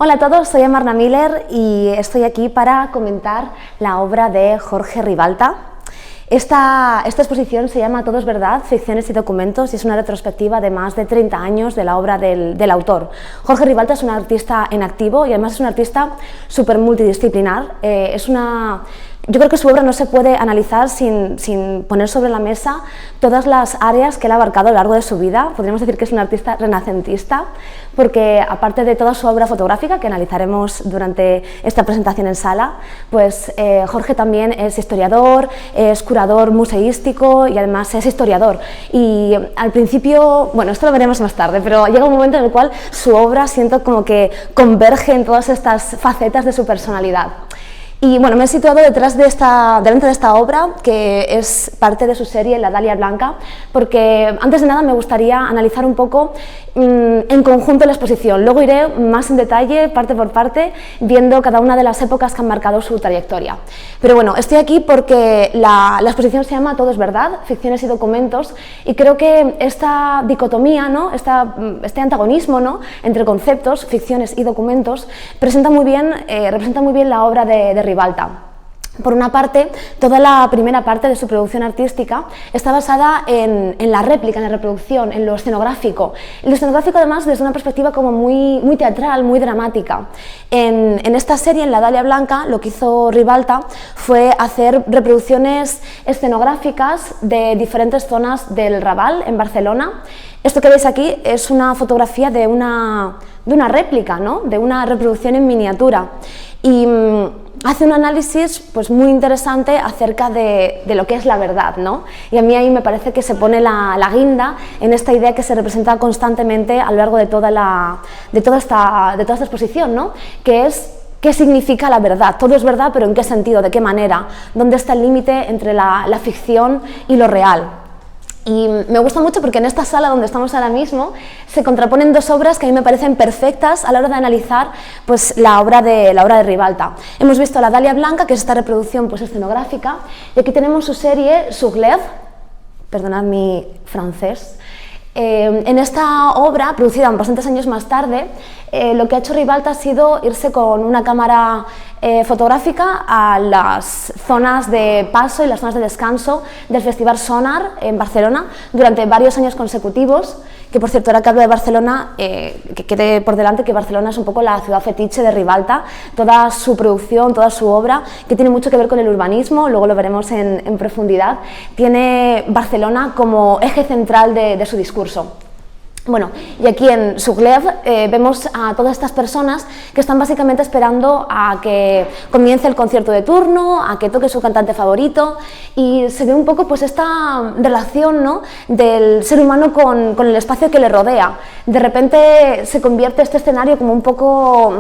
Hola a todos, soy Amarna Miller y estoy aquí para comentar la obra de Jorge Ribalta. Esta exposición se llama Todo es verdad, ficciones y documentos y es una retrospectiva de más de 30 años de la obra del autor. Jorge Ribalta es un artista en activo y además es un artista súper multidisciplinar. Yo creo que su obra no se puede analizar sin poner sobre la mesa todas las áreas que él ha abarcado a lo largo de su vida. Podríamos decir que es un artista renacentista, porque aparte de toda su obra fotográfica, que analizaremos durante esta presentación en sala, pues Jorge también es historiador, es curador museístico y además es historiador. Y al principio, bueno, esto lo veremos más tarde, pero llega un momento en el cual su obra siento como que converge en todas estas facetas de su personalidad. Y bueno, me he situado delante de esta obra, que es parte de su serie La Dalia Blanca, porque antes de nada me gustaría analizar un poco en conjunto la exposición. Luego iré más en detalle, parte por parte, viendo cada una de las épocas que han marcado su trayectoria. Pero bueno, estoy aquí porque la exposición se llama Todo es verdad, ficciones y documentos, y creo que esta dicotomía, ¿no? este antagonismo, ¿no? entre conceptos, ficciones y documentos, representa muy bien la obra de Ribalta. Por una parte, toda la primera parte de su producción artística está basada en la réplica, en la reproducción, en lo escenográfico. Lo escenográfico además desde una perspectiva como muy teatral, muy dramática. En esta serie, en La Dalia Blanca, lo que hizo Ribalta fue hacer reproducciones escenográficas de diferentes zonas del Raval, en Barcelona. Esto que veis aquí es una fotografía de una réplica, ¿no? De una reproducción en miniatura. Y hace un análisis pues, muy interesante acerca de lo que es la verdad, ¿no? Y a mí ahí me parece que se pone la guinda en esta idea que se representa constantemente a lo largo de toda esta exposición, ¿no? Que es ¿qué significa la verdad? Todo es verdad, pero ¿en qué sentido? ¿De qué manera? ¿Dónde está el límite entre la ficción y lo real? Y me gusta mucho porque en esta sala donde estamos ahora mismo se contraponen dos obras que a mí me parecen perfectas a la hora de analizar pues, la obra de Ribalta. Hemos visto La Dalia Blanca, que es esta reproducción pues, escenográfica, y aquí tenemos su serie Souglev, perdonad mi francés. En esta obra, producida bastantes años más tarde, lo que ha hecho Ribalta ha sido irse con una cámara fotográfica a las zonas de paso y las zonas de descanso del Festival Sonar en Barcelona durante varios años consecutivos, que por cierto, ahora que hablo de Barcelona, que quede por delante que Barcelona es un poco la ciudad fetiche de Ribalta, toda su producción, toda su obra, que tiene mucho que ver con el urbanismo, luego lo veremos en profundidad, tiene Barcelona como eje central de su discurso. Bueno, y aquí en Souglev vemos a todas estas personas que están básicamente esperando a que comience el concierto de turno, a que toque su cantante favorito, y se ve un poco pues esta relación, ¿no? del ser humano con el espacio que le rodea. De repente se convierte este escenario como un poco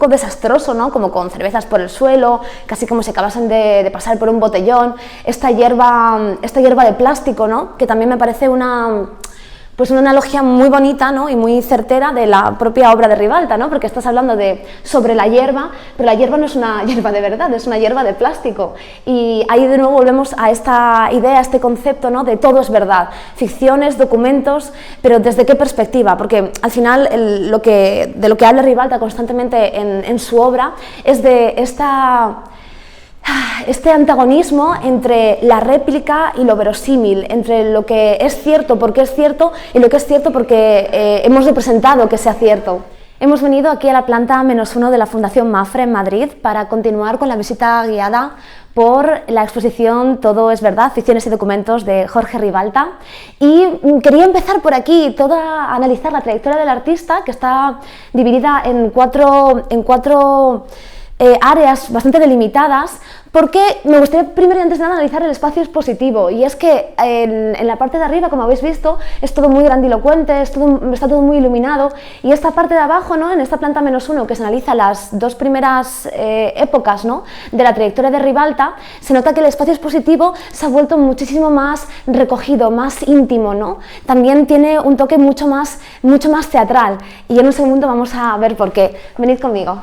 desastroso, ¿no? Como con cervezas por el suelo, casi como si acabasen de pasar por un botellón, esta hierba de plástico, ¿no? Que también me parece una analogía muy bonita, ¿no? y muy certera de la propia obra de Ribalta, ¿no? porque estás hablando sobre la hierba, pero la hierba no es una hierba de verdad, es una hierba de plástico. Y ahí de nuevo volvemos a esta idea, a este concepto, ¿no? de todo es verdad, ficciones, documentos, pero ¿desde qué perspectiva? Porque al final de lo que habla Ribalta constantemente en su obra es de este antagonismo entre la réplica y lo verosímil, entre lo que es cierto porque es cierto y lo que es cierto porque hemos representado que sea cierto. Hemos venido aquí a la planta -1 de la Fundación Mafre en Madrid para continuar con la visita guiada por la exposición Todo es verdad, ficciones y documentos de Jorge Ribalta, y quería empezar por aquí, a analizar la trayectoria del artista, que está dividida en cuatro áreas bastante delimitadas, porque me gustaría primero y antes de nada analizar el espacio expositivo, y es que en la parte de arriba, como habéis visto, es todo muy grandilocuente, está todo muy iluminado, y esta parte de abajo, ¿no? en esta planta -1, que se analiza las dos primeras épocas, ¿no? de la trayectoria de Ribalta, se nota que el espacio expositivo se ha vuelto muchísimo más recogido, más íntimo, ¿no? También tiene un toque mucho más teatral, y en un segundo vamos a ver por qué. Venid conmigo.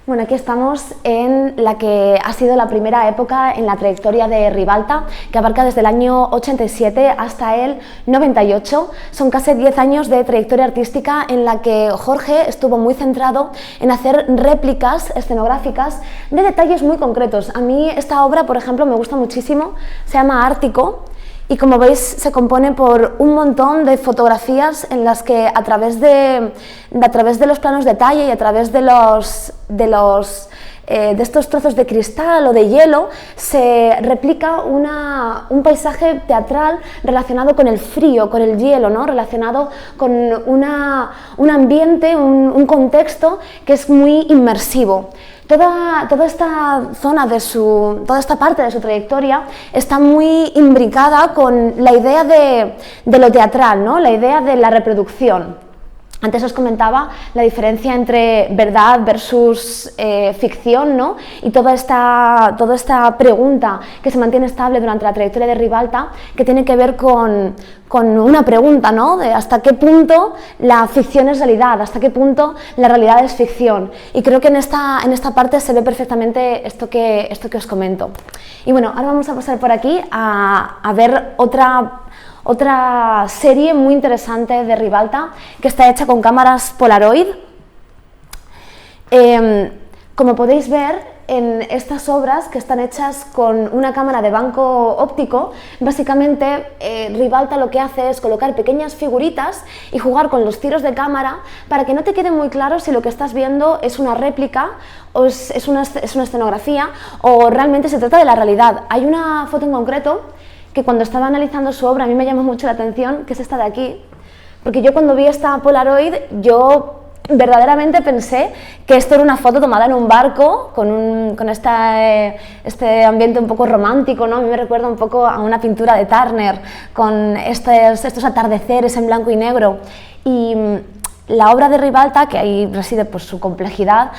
Bueno, aquí estamos en la que ha sido la primera época en la trayectoria de Ribalta, que abarca desde el año 87 hasta el 98. Son casi 10 años de trayectoria artística en la que Jorge estuvo muy centrado en hacer réplicas escenográficas de detalles muy concretos. A mí esta obra, por ejemplo, me gusta muchísimo, se llama Ártico. Y como veis se compone por un montón de fotografías en las que a través de los planos de detalle y a través de estos trozos de cristal o de hielo se replica un paisaje teatral relacionado con el frío, con el hielo, ¿no? Relacionado con un ambiente, un contexto que es muy inmersivo. Toda esta zona toda esta parte de su trayectoria está muy imbricada con la idea de lo teatral, ¿no? La idea de la reproducción. Antes os comentaba la diferencia entre verdad versus ficción, ¿no? Y toda esta pregunta que se mantiene estable durante la trayectoria de Ribalta, que tiene que ver con una pregunta, ¿no? De hasta qué punto la ficción es realidad, hasta qué punto la realidad es ficción. Y creo que en esta parte se ve perfectamente esto que os comento. Y bueno, ahora vamos a pasar por aquí a ver otra serie muy interesante de Ribalta, que está hecha con cámaras Polaroid. Como podéis ver, en estas obras que están hechas con una cámara de banco óptico, básicamente Ribalta lo que hace es colocar pequeñas figuritas y jugar con los tiros de cámara para que no te quede muy claro si lo que estás viendo es una réplica o es una escenografía o realmente se trata de la realidad. Hay una foto en concreto que cuando estaba analizando su obra a mí me llamó mucho la atención, que es esta de aquí, porque yo cuando vi esta Polaroid, yo verdaderamente pensé que esto era una foto tomada en un barco, con este ambiente un poco romántico, ¿no? A mí me recuerda un poco a una pintura de Turner, con estos atardeceres en blanco y negro. Y la obra de Ribalta, que ahí reside pues, su complejidad,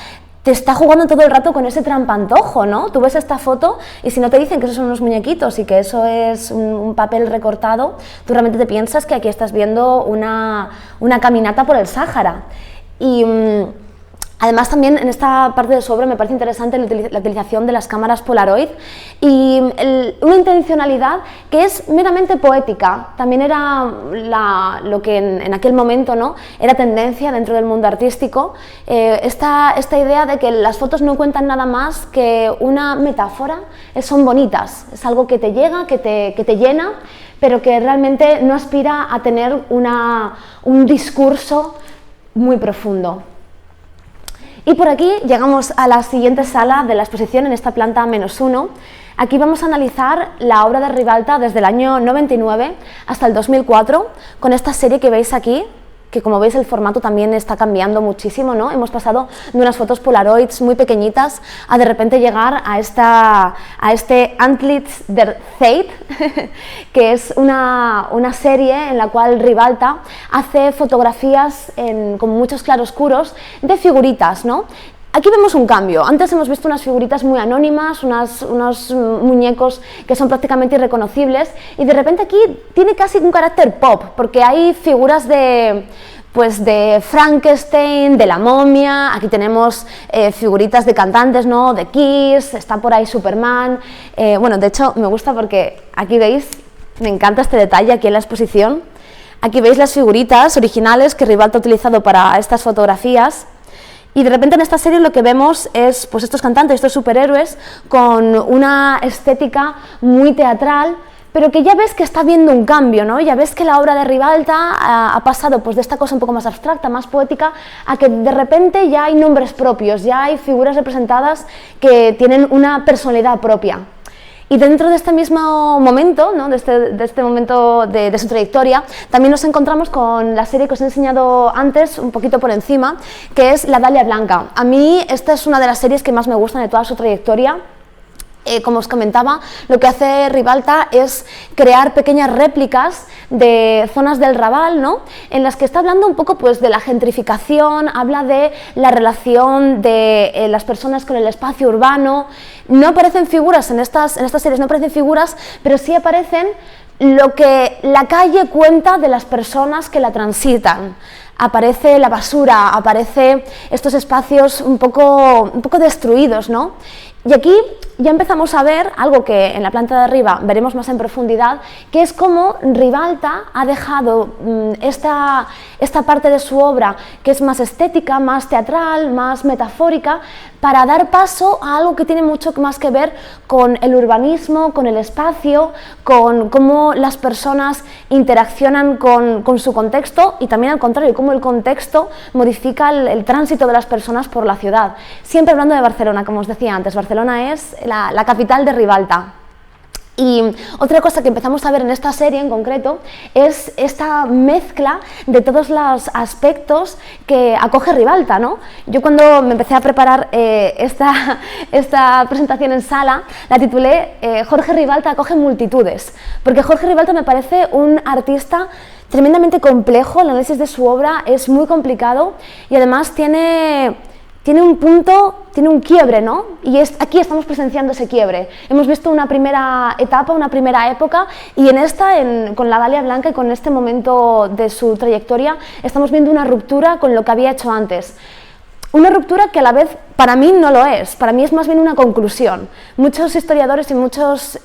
te está jugando todo el rato con ese trampantojo, ¿no? Tú ves esta foto y si no te dicen que esos son unos muñequitos y que eso es un papel recortado, tú realmente te piensas que aquí estás viendo una caminata por el Sáhara. Y además también en esta parte de su obra me parece interesante la utilización de las cámaras Polaroid y una intencionalidad que es meramente poética. También era lo que en aquel momento, ¿no? Era tendencia dentro del mundo artístico, esta idea de que las fotos no cuentan nada más que una metáfora, son bonitas, es algo que te llega, que te llena, pero que realmente no aspira a tener un discurso muy profundo. Y por aquí llegamos a la siguiente sala de la exposición en esta planta -1. Aquí vamos a analizar la obra de Ribalta desde el año 99 hasta el 2004 con esta serie que veis aquí, que como veis el formato también está cambiando muchísimo, ¿no? Hemos pasado de unas fotos Polaroids muy pequeñitas a de repente llegar a este Antlitz der Zeit, que es una serie en la cual Ribalta hace fotografías con muchos claroscuros de figuritas, ¿no? Aquí vemos un cambio. Antes hemos visto unas figuritas muy anónimas, unos muñecos que son prácticamente irreconocibles y de repente aquí tiene casi un carácter pop porque hay figuras de Frankenstein, de la momia, aquí tenemos figuritas de cantantes, ¿no? De Kiss, está por ahí Superman. Bueno, de hecho me gusta porque aquí veis, me encanta este detalle aquí en la exposición. Aquí veis las figuritas originales que Ribalta ha utilizado para estas fotografías. Y de repente en esta serie lo que vemos es pues, estos cantantes, estos superhéroes con una estética muy teatral, pero que ya ves que está viendo un cambio, ¿no? Ya ves que la obra de Ribalta ha pasado pues, de esta cosa un poco más abstracta, más poética, a que de repente ya hay nombres propios, ya hay figuras representadas que tienen una personalidad propia. Y dentro de este mismo momento, ¿no? de este momento de su trayectoria, también nos encontramos con la serie que os he enseñado antes, un poquito por encima, que es La Dalia Blanca. A mí esta es una de las series que más me gustan de toda su trayectoria. Como os comentaba, lo que hace Ribalta es crear pequeñas réplicas de zonas del Raval, ¿no? En las que está hablando un poco pues, de la gentrificación, habla de la relación de las personas con el espacio urbano. No aparecen figuras en estas series, no aparecen figuras, pero sí aparecen lo que la calle cuenta de las personas que la transitan. Aparece la basura, aparece estos espacios un poco destruidos, ¿no? Y aquí ya empezamos a ver algo que en la planta de arriba veremos más en profundidad, que es cómo Ribalta ha dejado esta parte de su obra que es más estética, más teatral, más metafórica, para dar paso a algo que tiene mucho más que ver con el urbanismo, con el espacio, con cómo las personas interaccionan con su contexto y también al contrario, cómo el contexto modifica el tránsito de las personas por la ciudad. Siempre hablando de Barcelona, como os decía antes, Barcelona es la capital de Ribalta. Y otra cosa que empezamos a ver en esta serie en concreto es esta mezcla de todos los aspectos que acoge Ribalta, ¿no? Yo cuando me empecé a preparar esta presentación en sala, la titulé Jorge Ribalta acoge multitudes, porque Jorge Ribalta me parece un artista tremendamente complejo, el análisis de su obra es muy complicado y además tiene un punto, tiene un quiebre, ¿no? Y aquí estamos presenciando ese quiebre. Hemos visto una primera etapa, una primera época, y con la Dalia Blanca y con este momento de su trayectoria, estamos viendo una ruptura con lo que había hecho antes. Una ruptura que a la vez para mí no lo es, para mí es más bien una conclusión. Muchos historiadores y muchos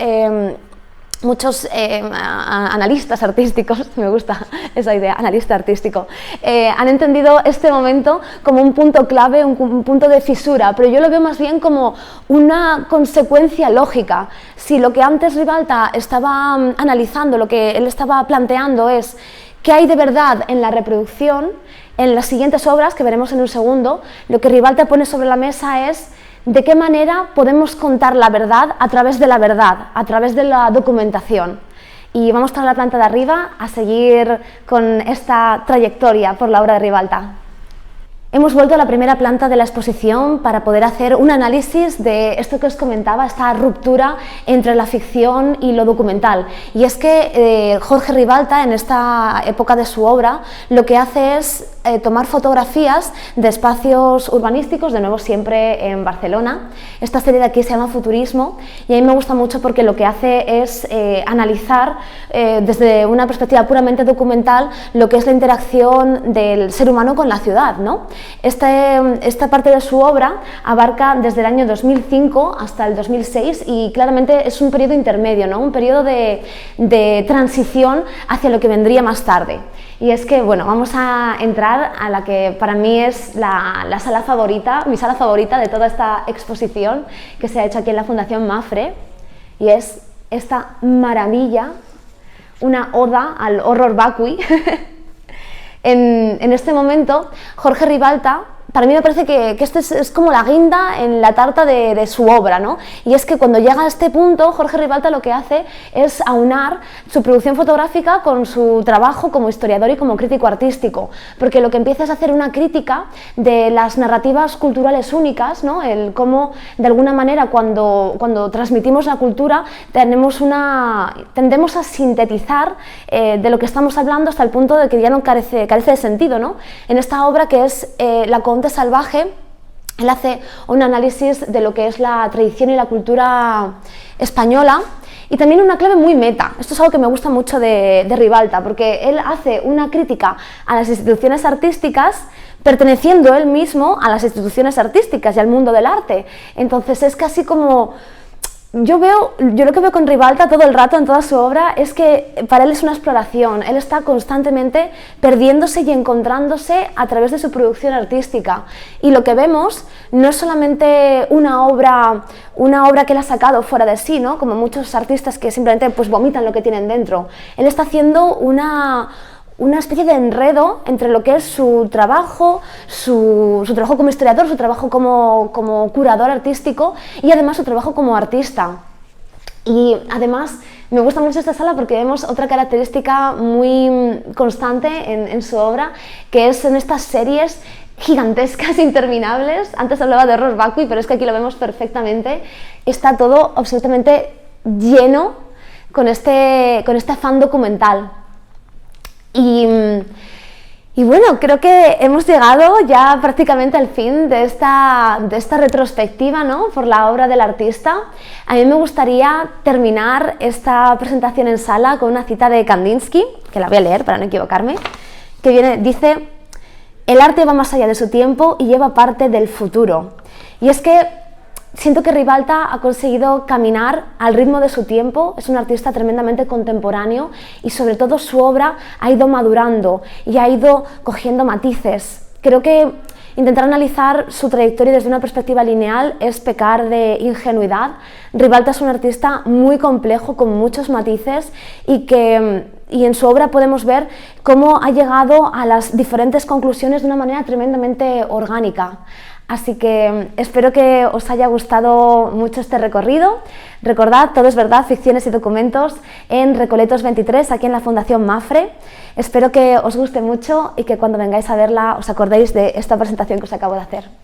analistas artísticos, me gusta esa idea, analista artístico, han entendido este momento como un punto clave, un punto de fisura, pero yo lo veo más bien como una consecuencia lógica. Si lo que antes Ribalta estaba analizando, lo que él estaba planteando es qué hay de verdad en la reproducción, en las siguientes obras, que veremos en un segundo, lo que Ribalta pone sobre la mesa es de qué manera podemos contar la verdad, a través de la documentación. Y vamos a la planta de arriba a seguir con esta trayectoria por la obra de Ribalta. Hemos vuelto a la primera planta de la exposición para poder hacer un análisis de esto que os comentaba, esta ruptura entre la ficción y lo documental. Y es que Jorge Ribalta, en esta época de su obra, lo que hace es tomar fotografías de espacios urbanísticos, de nuevo siempre en Barcelona. Esta serie de aquí se llama Futurismo y a mí me gusta mucho porque lo que hace es analizar desde una perspectiva puramente documental lo que es la interacción del ser humano con la ciudad, ¿no? Esta parte de su obra abarca desde el año 2005 hasta el 2006 y claramente es un periodo intermedio, ¿no? Un periodo de transición hacia lo que vendría más tarde. Y es que, bueno, vamos a entrar a la que para mí es la sala favorita, mi sala favorita de toda esta exposición que se ha hecho aquí en la Fundación Mapfre, y es esta maravilla, una oda al horror vacui. En este momento, Jorge Ribalta, para mí me parece que esto es como la guinda en la tarta de su obra, ¿no? Y es que cuando llega a este punto, Jorge Ribalta lo que hace es aunar su producción fotográfica con su trabajo como historiador y como crítico artístico, porque lo que empieza es hacer una crítica de las narrativas culturales únicas, ¿no? El cómo, de alguna manera, cuando transmitimos la cultura, tendemos a sintetizar de lo que estamos hablando hasta el punto de que ya no carece de sentido, ¿no? En esta obra que es La Conte Salvaje, él hace un análisis de lo que es la tradición y la cultura española y también una clave muy meta. Esto es algo que me gusta mucho de Ribalta, porque él hace una crítica a las instituciones artísticas perteneciendo él mismo a las instituciones artísticas y al mundo del arte. Entonces es casi como... Yo lo que veo con Ribalta todo el rato en toda su obra es que para él es una exploración, él está constantemente perdiéndose y encontrándose a través de su producción artística. Y lo que vemos no es solamente una obra que él ha sacado fuera de sí, ¿no? Como muchos artistas que simplemente pues vomitan lo que tienen dentro. Él está haciendo una especie de enredo entre lo que es su trabajo como historiador, su trabajo como curador artístico y además su trabajo como artista. Y además me gusta mucho esta sala porque vemos otra característica muy constante en su obra, que es en estas series gigantescas, interminables. Antes hablaba de horror vacui, pero es que aquí lo vemos perfectamente. Está todo absolutamente lleno con este afán documental. Y Y bueno, creo que hemos llegado ya prácticamente al fin de esta retrospectiva, ¿no?, por la obra del artista. A mí me gustaría terminar esta presentación en sala con una cita de Kandinsky, que la voy a leer para no equivocarme, que dice: el arte va más allá de su tiempo y lleva parte del futuro. Y es que siento que Ribalta ha conseguido caminar al ritmo de su tiempo, es un artista tremendamente contemporáneo y sobre todo su obra ha ido madurando y ha ido cogiendo matices. Creo que intentar analizar su trayectoria desde una perspectiva lineal es pecar de ingenuidad. Ribalta es un artista muy complejo, con muchos matices y en su obra podemos ver cómo ha llegado a las diferentes conclusiones de una manera tremendamente orgánica. Así que espero que os haya gustado mucho este recorrido. Recordad, Todo es verdad, ficciones y documentos en Recoletos 23, aquí en la Fundación Mapfre. Espero que os guste mucho y que cuando vengáis a verla os acordéis de esta presentación que os acabo de hacer.